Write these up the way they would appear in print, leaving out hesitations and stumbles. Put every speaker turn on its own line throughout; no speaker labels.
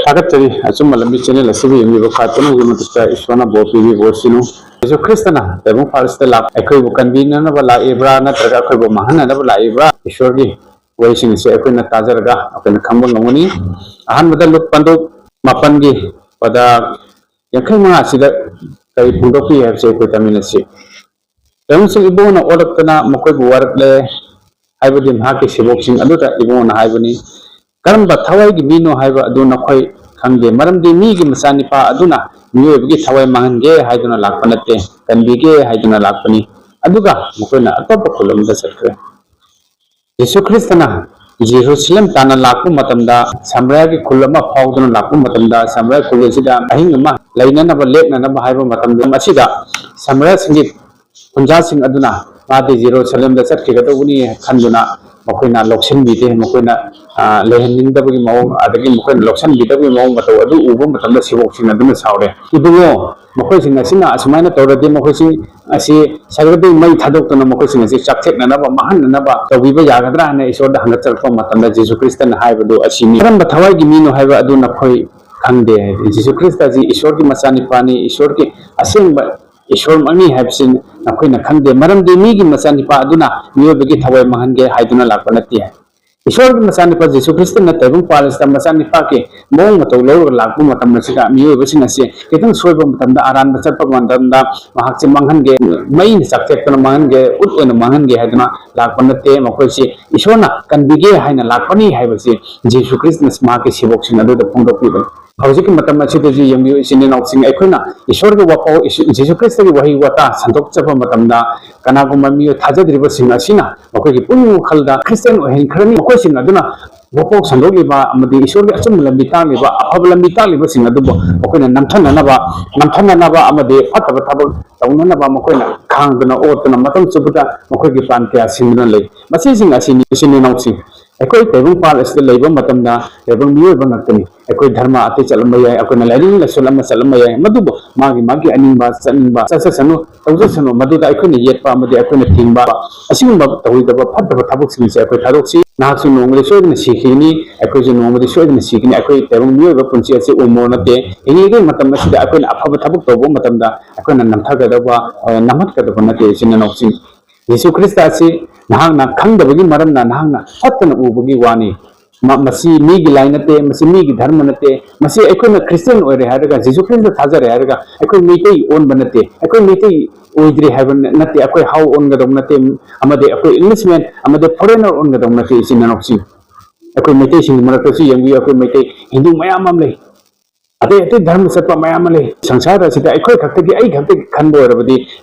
Agatari, Asum Malami channel, a civil in the Katana, Ishwana Bopi, Bosinu. So Christana, the one first the lap, a crib convenient of a la Ibra, not a crib Mahana, never la Ibra, surely washing is a queen of Tazaraga, of the Kambo Lomoni. A hundred look Pando, Mapangi, but the Yakima, see that Pundoki have said with a ministry. Don't say Ibona order Kana, Moko work. I would in Haki Shiboxing, another Ibon Hibani. Karamba Tawai Mino Hiva Aduna Koi Kange, Madam de Migi Masanipa Aduna, Mu Git Hawaii Mange, Hiduna Lapanate, can be gay, Hiduna Lapani, Aduga, Mukuna, Atopaculum, the Secretary. Jesu Christana, Jerusalem Tana Lapu Matamda, Samragi Kulama Powder Lapu Matamda, Samra Kulisida, Ahingama, Laina of a late Nanaba Hiva Matamda Masida, Samra Singit, Punjasing Aduna. Mati Jerusalem the Sakiguni Kanduna, Mokina Loxin Bite, Mokina Lehenin the Mo, Adagi Mokin Loxan Bita Mo, but Ubum, but the Sivoxin and the Saudi. Ibuno, Mokosin Asina, Asmana Tora Democosin, I see Saturday May Tadok and Mocosin, as if Chaptek Nanaba, Mahan Naba, the Viva Yagadra, and I saw the Hanatel from Matanda, Jesus Christ and Hivado Ashimi. But how I give me no have Aduna Koi Kande, Jesus Christ as Ishorki Masani Pani, Ishorki, Asim, but Ishor Mani have seen Nakuna Kande, Madam de Migi Masanipa Aduna, you begin Hawaii Mahange, Hiduna Lapanatia. Ishor Masanipa, Jesus Christian, Tabum Palace, Masanipaki, Momato, Lower Lapuma Tamasika, Mu Vicinasi, getting Swabum Tanda Aran, Sapamanda, Mahaksim Mahange, main subject on Mahange, Utun Mahange, Haduna, Lapanate, Mokosi, Ishona, can be gay, Hina Lapani, Havasi, Jesus Christmas market, she walks in another point of people. How's Matamachiti, young you in Oxing Equina, Ishor Wapo, Jesus Christ, Wahi Wata, Santok Matamda, Kanagumami, Taja River Sinasina, Oki Punu Kalda, Christian, Henkrani, question Aduna, Wapo Sandoliva, Amadi Ishor, Lamita, Apalamita, Living Adubo, Okina Namtana Nava, Namtana Nava, Amade, Pataba, Taunaba Mokona, Kangana, Otana, Matam Subuta, Mokoki Pantia, similarly. But seizing as in Oxing. Equate Tevum Pal is the labor Matamda, Tevum Mubanatani, Equate Dharma, Atichalamaya, Akonalari, Solama Salamaya, Madubo, Magi, Animba, Sanimba, Sasano, Tausano, Maduda, I couldn't yet palm the Akuna Timba, assuming about the part of a tabox in Equataroxy, Naxu normally showed in the Sikini, Equation normally showed in the Sikini, Equate Tevum Mubansi, Umonate, any game Matamasi, I couldn't have a tabuk of Matamda, I couldn't Namtagadava, Namatka of Natation and Oxing. Jesus Christ, Nahana Kandabagi Marana Nahana, Hatan Ubagi Wani, Masi Migi Linate, Masi Migi Dharmanate, Masi Ekona Christian or Hadaga, Jesus Christ Hazar Hadaga, I could meet a own Banate, I could meet a Udri Heaven, Nati, Akwe how on the Domnate, Amade Akwe Englishman, Amade foreigner on the Domnate is in an option. Acclimatation, Maracasi, and we acclimate Hindu Mayamale. Ate Dharma Sapa Mayamale, Sansara, I quick Kanbo,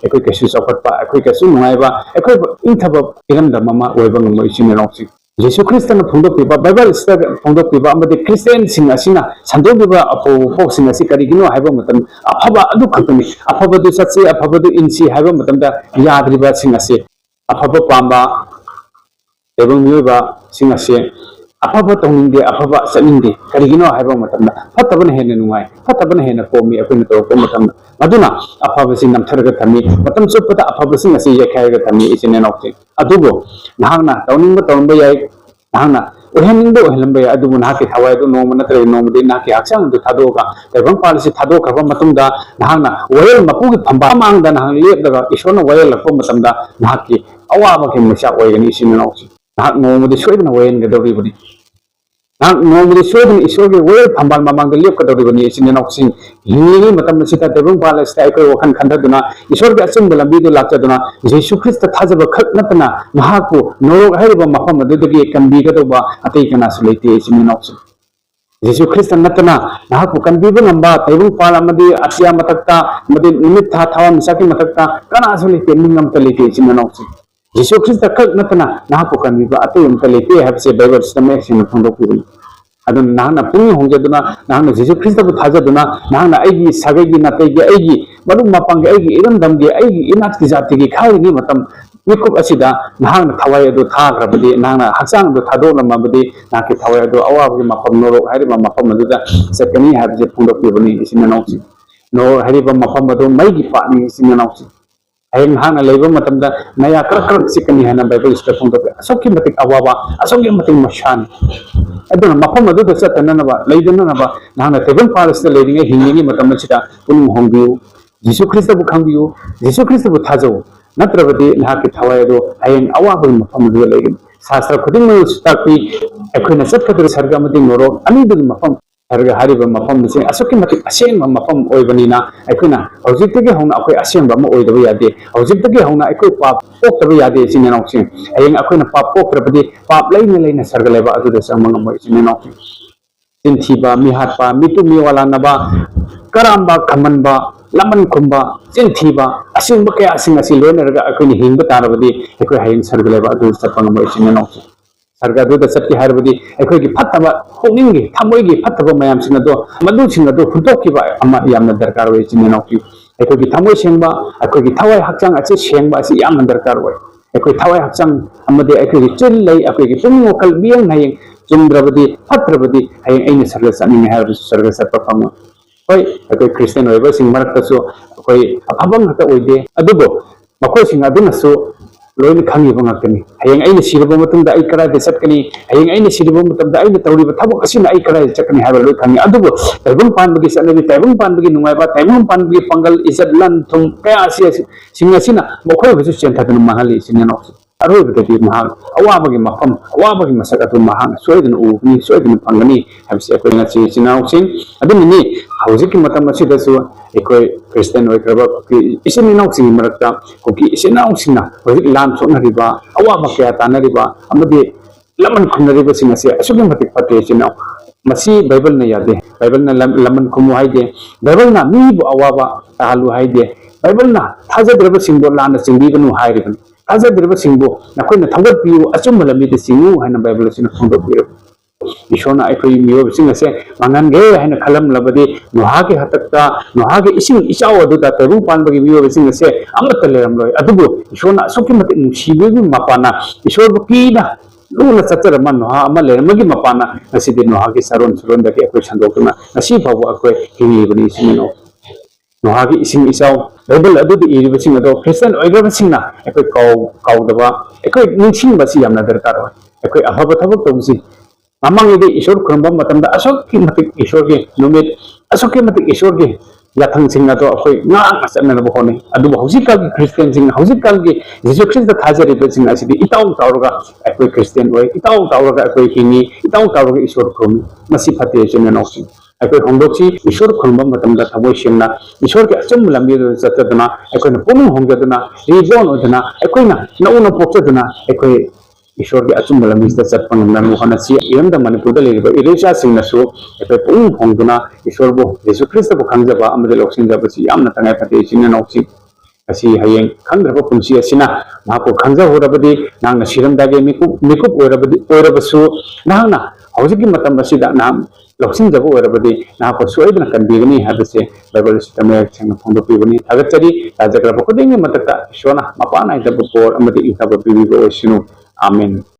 a quick issues of a quick as soon as a quick interval in the Mama Webang Machine and Oxy. Jesus Christ and Pundo Pipa, Bible is Pundo Pipa, but the Christian Singasina, Sandoviva, Apo Fox in a Sicarino, Havamatam, Apaba Adu Company, Apaba de Satsi, Apaba de Insi, Havamatam, Yadriba Singase, Apaba Pamba, Evang Muba, Singase. Apaba Tongi, Apaba Sanindi, Carigino, Havamatam, Patavan Henanui, Patavan Hena for me, a pinnacle of Matam, Maduna, Apavasing and Targatami, Matam Supata, Apavasing as a Kagatami is in an optic. Adubo, Nahana, Toning Tombay, Nahana, Uhenindo, Helembay, Adubunaki, how I don't know, Manatre, no, the Naki Action to Tadoka, the one policy Tadoka, Matunda, Nahana, well, Mapu, Pambamang, than Hangli, Ishona, well, Matamda, Naki, Awabaki, Mashaway, and is in an optic. Not know with the Sweden away and get everybody. Now, normally, Sweden is only well, Pambal among the Lip of the Nation and Oxing. He Matamasita, the Room Palace, Taiko, and Kandaduna, is all the symbol of Bidu Lataduna, Jesus Christ, the Tazaba, Natana, Mahaku, no Hariba Mahama, the can be Gadova, a taken as relation in Oxing. Jesus Christ and Natana, Mahaku can be Namba, Tavu Palamadi, Asia Matata, Madimita, Tawam, Saki Matata, can isolate the minimum litigation in Oxing. Jesus Christ the Natana, Napukan, we got a Kalete, have said by what's the mention from the people. I don't know, Puni Hongaduna, Nana, Jesus Christ of Hazaduna, Nana Agi, Sagagi, Natagi, Agi, Madumapanga, Agi, even Damgi, Agi, Inatizatigi, Kari Matam, Nikop Asida, Nana Tawaya do Tagra, Nana, Hassan do Tadona Mabadi, Naki Tawaya do Awa, Mapamoro, Hariba Mapamaduda, Second have the Pundo people is in an option. No Hariba Mapamado, Magi partner is in an option. hayang hang na labor matamda naya krak sikani hana Bible study phong to asoki matik awawa asoki matik mashan aduna mafam adu da satana na ba leidana na ba nahana tebon palasta leidinga hingi matamna chita pun hongbiu Yesu Christ bu khangbiu Yesu Christ bu thajo natrabadi nahaki thawai do hayang awawa mafam adu leigin sastra khuding mu stakpi ekhona sat khadru sarga mati ngoro ani du mafam harga hariba mafam ni asoki matik aseng mafam oibanina ekhona hojik tege hona akoi aseng ba ma oidaba yade hojik tege hona ekoi pap poktaba yade sine noksin hayang akoina pap pokrabadi pap leina sarga leba adu da samang mo sine noksin tintiba mihatpa mitu miwala naba karamba khamanba laman khumba tintiba asing ba kaya asing asi loina raga akoini hingba tarabadi ekoi hayang sarga leba adu sapang mo sine noksin sarga do da satti harbadi ekoi gi phattaba pungningi thamoi gi phattaba mayam singa do madu singa do huntok ki ba ama yamna darkar wai chine nokki ekoi gi thamoi sengba ekoi gi thawai hakchang ache sengba si yamna darkar wai ekoi thawai hakchang amade ekoi gi chil lai ekoi gi pung okal biang nayeng chumdrabadi phatrabadi hayeng aina sarga sani ne har sarga satpa phang hoi ekoi christian wai ba sing marak tasu ekoi abang hata oide adubo makoi singa aduna su loin khangi bangakani hayeng aina sirba matungda ai kara de satkani hayeng aina sirba matungda aina tawriba thabak asina ai kara chakani haba loi khangi adubo taibung panbagi sanabi taibung panbagi nungaiba taibung panbagi pangal izat lan thum kaya asia singa sina mokhoi bisu chentadun mahali sinano aroi bidati mahal awabagi mafam awabagi masakatu mahang soidun ubni soidun pangani habsi akoi ngachi sinau sing adumini hauzik matam asida su ekoi Christian oi kraba ki isin nau sing marakta ko ki isin nau singna hauzik lam sokna riba awaba kya tana riba amadi laman khunna riba singa se asugi matik pate sinau masi Bible na yade Bible na laman khumu haide Bible na mi bu awaba tahalu haide Bible na thaja draba singbo lana singbi ganu hairibani thaja draba singbo nakoina thagat piu achum malami de singu haina Bible sina phongdo piu Ishona ekoi miyo sing ase mangan ge haina khalam labadi noha ke hatakta noha ke ising isao adu ta taru pan bagi miyo sing ase amata leram loi adubu ishona soki mate nusibe bi mapana ishor ki na luna chatar man noha ama leram gi mapana asidi noha ke saron da ke ekoi sandokna asi babu ekoi hingi bani sinno noha ke ising isao Bible adu de iri sing ado Christian oiga sing na ekoi kau daba ekoi ningsing basi yamna darkar wa ekoi ahaba thabak tawsi amang ide isor khurba matamda asoki matik isor ge numit asoki matik isor ge yathang sing ado akoi nga asana bo hone adu hausikal Christian sing hausikal ge Jesus Christ da thajari be sing asidi itaw tawraga akoi Christian oi itaw tawraga akoi hingi itaw tawraga isor khurmi masi phate jene noksi akoi hongdoksi isor khurba matamda thaboi singna isor ge achum lambi do satadana akoi na pum honggadana reborn odana akoi na nauna pokchadana akoi Ishor ke achum dalam mista satpang nan mohana si yam da Manipur da leba irisha sing na so epe pung hongduna Ishor bo Yesu Christ bo khangjaba amade loksin jaba si yam na tangai pate sin na oksi asi hayeng khangraba punsi asina mako khangja horabadi nang na siram dage mikup orabasu nang na hauji ki matam basida nam loksin jaba orabadi na ko soidna kan bigani hadase Bible system ya chang phongdo pibani agachari rajakra bo kodingi matata shona mapana ida bo por amade ita bo bibi go sinu Amen.